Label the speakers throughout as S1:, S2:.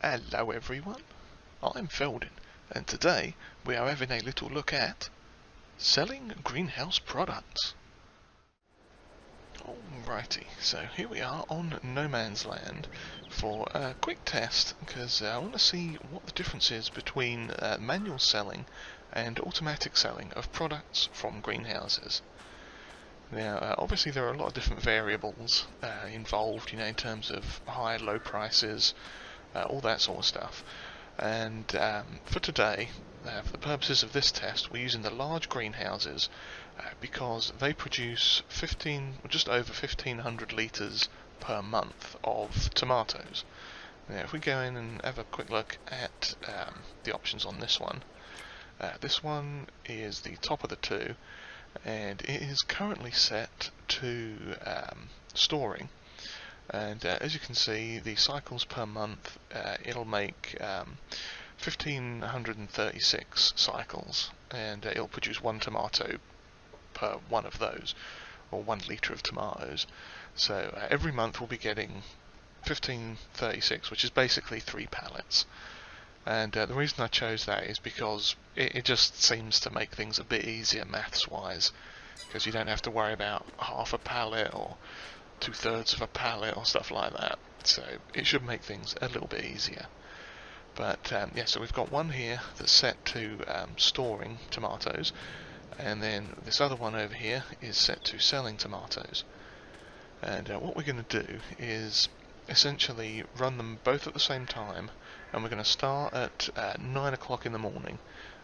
S1: Hello everyone, I'm Felden, and today we are having a little look at selling greenhouse products. Alrighty, so here we are on No Man's Land for a quick test, because I want to see what the difference is between manual selling and automatic selling of products from greenhouses. Now, obviously there are a lot of different variables involved, in terms of high, low prices, all that sort of stuff. And for today, for the purposes of this test, we're using the large greenhouses because they produce just over 1,500 litres per month of tomatoes. Now, if we go in and have a quick look at the options on this one is the top of the two, and it is currently set to storing. And as you can see, the cycles per month, it'll make 1,536 cycles, and it'll produce one tomato per one of those, or 1 litre of tomatoes. So every month we'll be getting 1,536, which is basically 3 pallets. And the reason I chose that is because it just seems to make things a bit easier maths-wise, because you don't have to worry about half a pallet or 2/3 of a pallet or stuff like that. So it should make things a little bit easier. But yeah, so we've got one here that's set to storing tomatoes, and then this other one over here is set to selling tomatoes. And what we're going to do is essentially run them both at the same time, and we're going to start at 9 o'clock in the morning.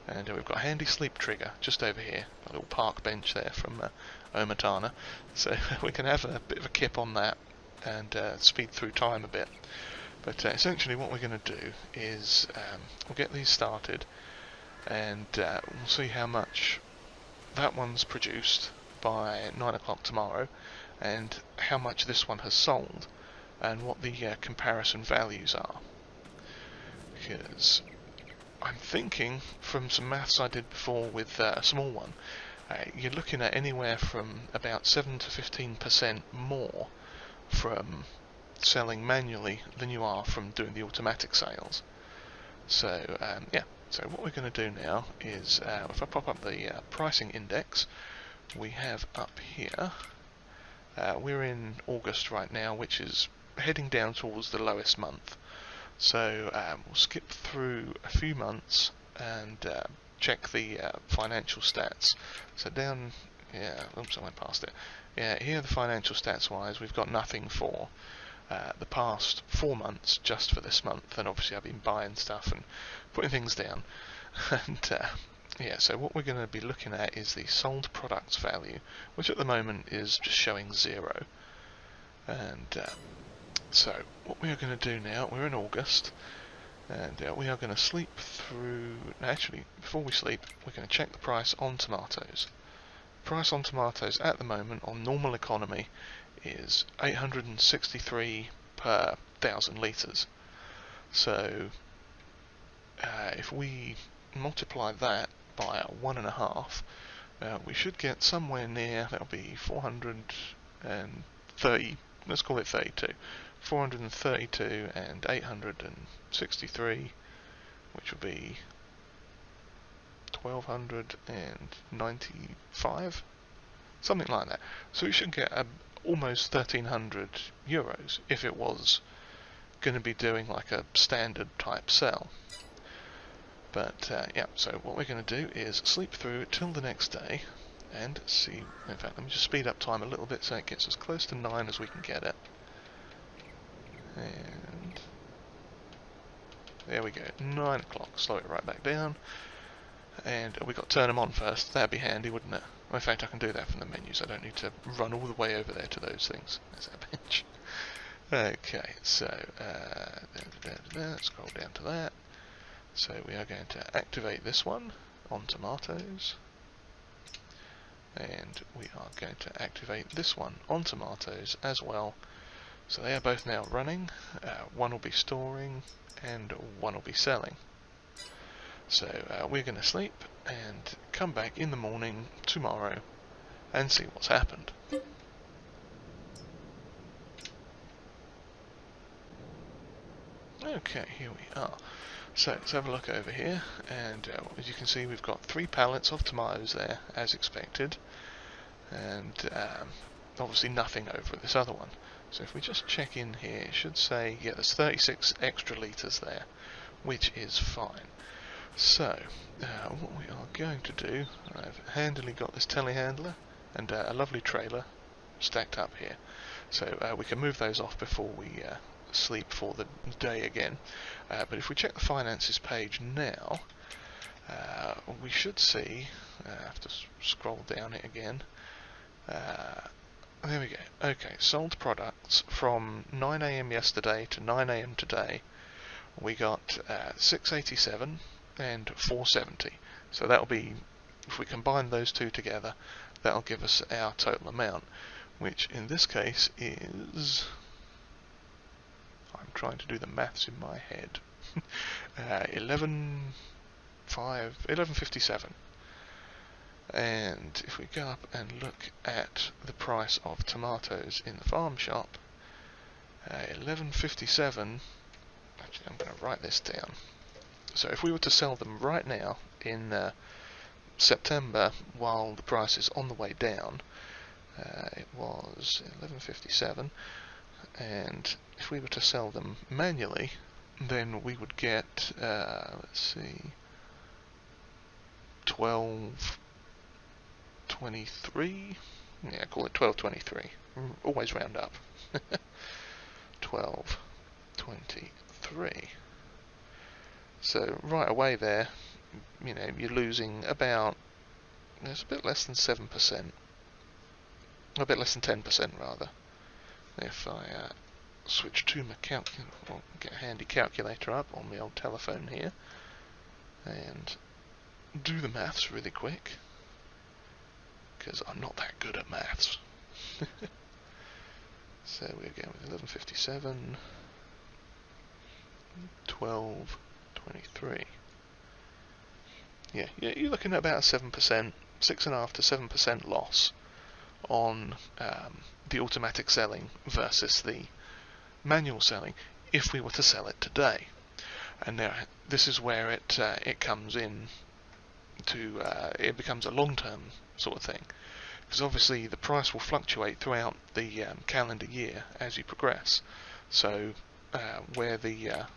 S1: And we've got a handy sleep trigger just over here, a little park bench there from Omatana, so we can have a bit of a kip on that and speed through time a bit. But essentially what we're going to do is we'll get these started, and we'll see how much that one's produced by 9 o'clock tomorrow, and how much this one has sold, and what the comparison values are. Because I'm thinking, from some maths I did before with a small one, you're looking at anywhere from about 7 to 15% more from selling manually than you are from doing the automatic sales. So yeah, so what we're going to do now is, if I pop up the pricing index, we have up here, we're in August right now, which is heading down towards the lowest month. So we'll skip through a few months and check the financial stats. So down, oops, I went past it. Yeah, here the financial stats wise, we've got nothing for the past 4 months, just for this month. And obviously I've been buying stuff and putting things down. And yeah, so what we're going to be looking at is the sold products value, which at the moment is just showing 0. And so what we are going to do now, we're in August, and we are going to sleep through. Actually, before we sleep, we're going to check the price on tomatoes. Price on tomatoes at the moment on normal economy is 863 per 1,000 litres. So if we multiply that by 1.5, we should get somewhere near, that'll be 430, let's call it 32. 432 and 863, which would be 1,295, something like that. So we should get almost 1,300 euros if it was going to be doing like a standard type sell. But yeah, so what we're going to do is sleep through till the next day and see. In fact, let me just speed up time a little bit so it gets as close to 9 as we can get it. And there we go, 9 o'clock, slow it right back down, and we got to turn them on first. That'd be handy, wouldn't it? Well, in fact, I can do that from the menus. I don't need to run all the way over there to those things. There's that bench. Okay, so scroll down to that. So we are going to activate this one on tomatoes, and we are going to activate this one on tomatoes as well. So they are both now running. One will be storing and one will be selling. So we're going to sleep and come back in the morning tomorrow and see what's happened. Okay, here we are. So let's have a look over here, and as you can see, we've got 3 pallets of tomatoes there, as expected, and obviously nothing over this other one. So if we just check in here, it should say, yeah, there's 36 extra litres there, which is fine. So, what we are going to do, I've handily got this telehandler and a lovely trailer stacked up here. So we can move those off before we sleep for the day again. But if we check the finances page now, we should see, I have to scroll down it again, there we go. Okay, sold products from 9 AM yesterday to 9 AM today. We got 687 and 470. So that'll be, if we combine those two together, that'll give us our total amount, which in this case is, I'm trying to do the maths in my head, 1157. And if we go up and look at the price of tomatoes in the farm shop, 1157, actually I'm going to write this down. So if we were to sell them right now in September while the price is on the way down, it was 1157, and if we were to sell them manually, then we would get, let's see, 1223. Yeah, call it 1223. Always round up. 1223. So right away there, you know, you're losing about, it's a bit less than 7%. A bit less than 10% rather. If I switch to my or get a handy calculator up on my old telephone here and do the maths really quick, because I'm not that good at maths. So we're going with 1157, 1223. Yeah, you're looking at about 7%, 6.5 to 7% loss on the automatic selling versus the manual selling if we were to sell it today. And now this is where it comes in to it becomes a long-term sort of thing, because obviously the price will fluctuate throughout the calendar year as you progress. So where the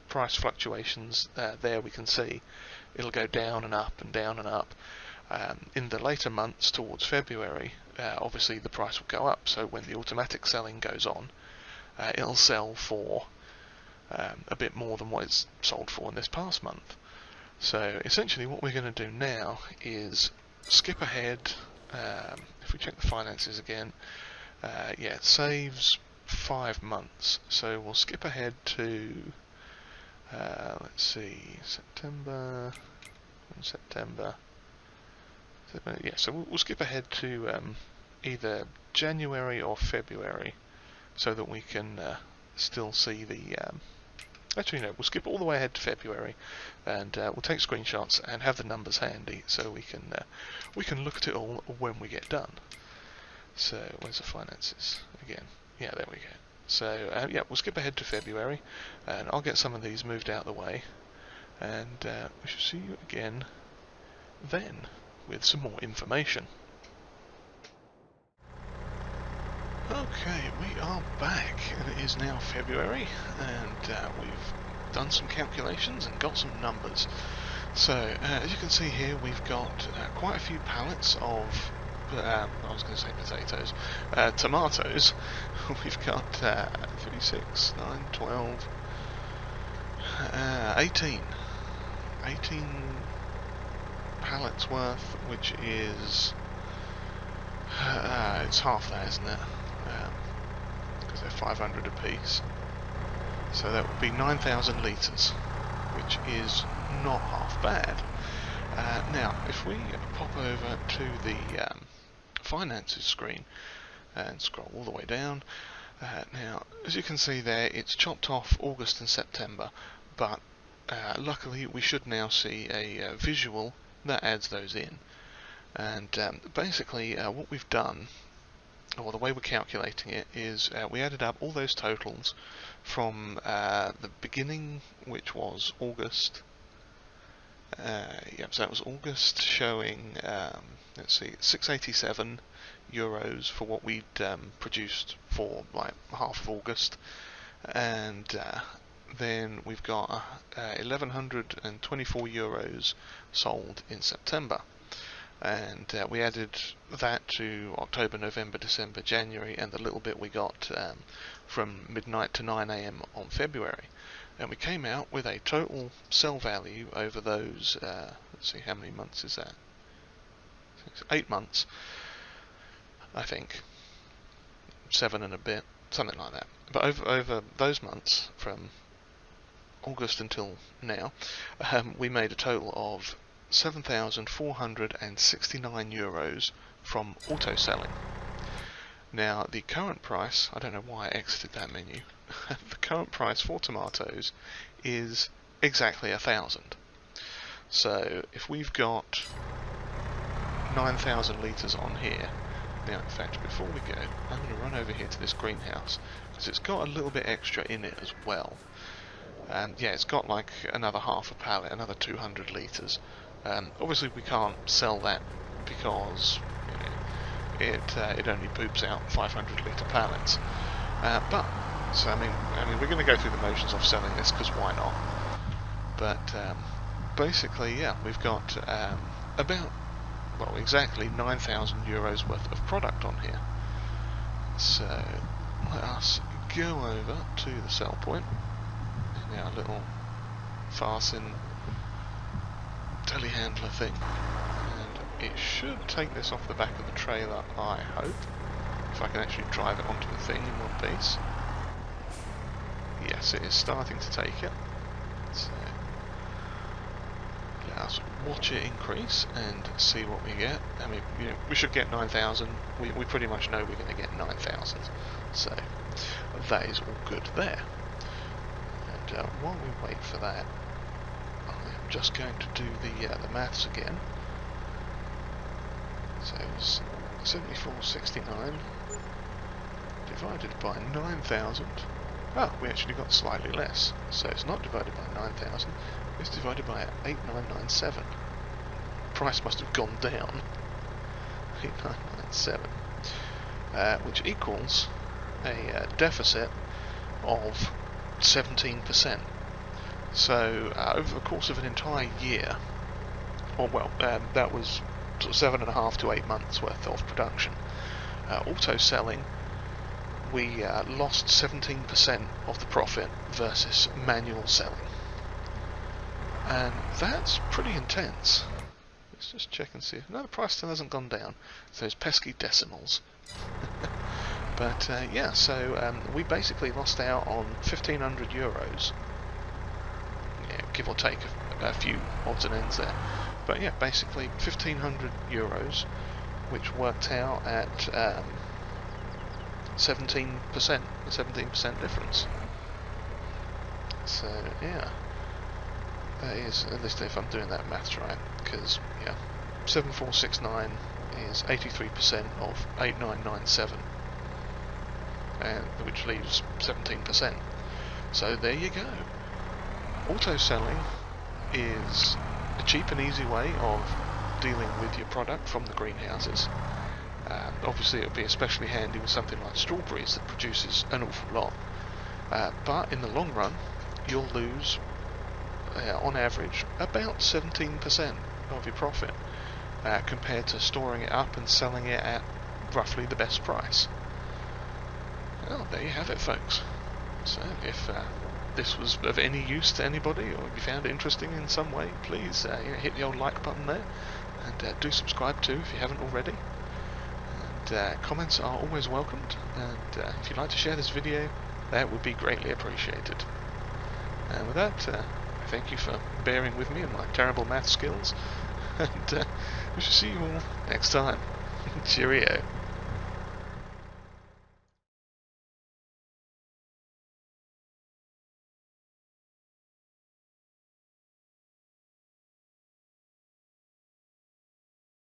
S1: price fluctuations there we can see it'll go down and up and down and up. In the later months towards February, obviously the price will go up, so when the automatic selling goes on, it'll sell for a bit more than what it's sold for in this past month. So essentially what we're going to do now is skip ahead. If we check the finances again, yeah, it saves 5 months, so we'll skip ahead to let's see, September. Yeah, so we'll skip ahead to either January or February, so that we can still see the. Actually, no, we'll skip all the way ahead to February, and we'll take screenshots and have the numbers handy, so we can look at it all when we get done. So where's the finances again? Yeah, there we go. So yeah, we'll skip ahead to February, and I'll get some of these moved out of the way, and we shall see you again then with some more information. Okay, we are back, and it is now February, and we've done some calculations and got some numbers. So as you can see here, we've got quite a few pallets of I was going to say potatoes, tomatoes. We've got 36, 9, 12, 18 pallets worth, which is it's half that, isn't it? Because they're 500 a piece. So that would be 9,000 litres, which is not half bad. Now, if we pop over to the finances screen and scroll all the way down, now as you can see there, it's chopped off August and September, but luckily we should now see a visual that adds those in. And basically what we've done or the way we're calculating it is we added up all those totals from the beginning, which was August. So that was August, showing let's see, €687 for what we'd produced for like half of August, and then we've got €1,124 sold in September. And we added that to October, November, December, January, and the little bit we got from midnight to 9 AM on February. And we came out with a total sell value over those, let's see, how many months is that? 8 months, I think. 7 and a bit, something like that. But over those months, from August until now, we made a total of €7,469 from auto selling. Now the current price, I don't know why I exited that menu, the current price for tomatoes is exactly 1,000. So if we've got 9,000 litres on here, now in fact before we go, I'm going to run over here to this greenhouse because it's got a little bit extra in it as well. And yeah, it's got like another half a pallet, another 200 litres. Obviously we can't sell that because it only poops out 500 litre pallets. But so I mean we're going to go through the motions of selling this because why not? But basically, yeah, we've got about exactly €9,000 worth of product on here. So let us go over to the sell point. Now a little farcing telehandler thing, and it should take this off the back of the trailer, I hope, if I can actually drive it onto the thing in one piece. Yes, it is starting to take it, so let us watch it increase and see what we get. I mean, we should get 9,000. We pretty much know we're going to get 9,000, so that is all good there. And while we wait for that, I'm just going to do the maths again. So it's 7469 divided by 9,000. Oh, we actually got slightly less. So it's not divided by 9,000, it's divided by 8997. Price must have gone down. 8997. Which equals a deficit of 17%. So over the course of an entire year, that was sort of 7.5 to 8 months worth of production. Auto selling, we lost 17% of the profit versus manual selling, and that's pretty intense. Let's just check and see. No, the price still hasn't gone down. So those pesky decimals. But yeah, so we basically lost out on €1,500. Yeah, give or take a few odds and ends there. But yeah, basically €1,500, which worked out at 17%, a 17% difference. So yeah, that is, at least if I'm doing that maths right, because yeah, 7469 is 83% of 8997, and which leaves 17%. So there you go. Auto selling is a cheap and easy way of dealing with your product from the greenhouses. Obviously it would be especially handy with something like strawberries that produces an awful lot, but in the long run you'll lose on average about 17% of your profit, compared to storing it up and selling it at roughly the best price. Well, there you have it, folks. So if this was of any use to anybody, or if you found it interesting in some way, please hit the old like button there, and do subscribe too if you haven't already. And comments are always welcomed, and if you'd like to share this video, that would be greatly appreciated. And with that, I thank you for bearing with me and my terrible math skills, and we shall see you all next time. Cheerio.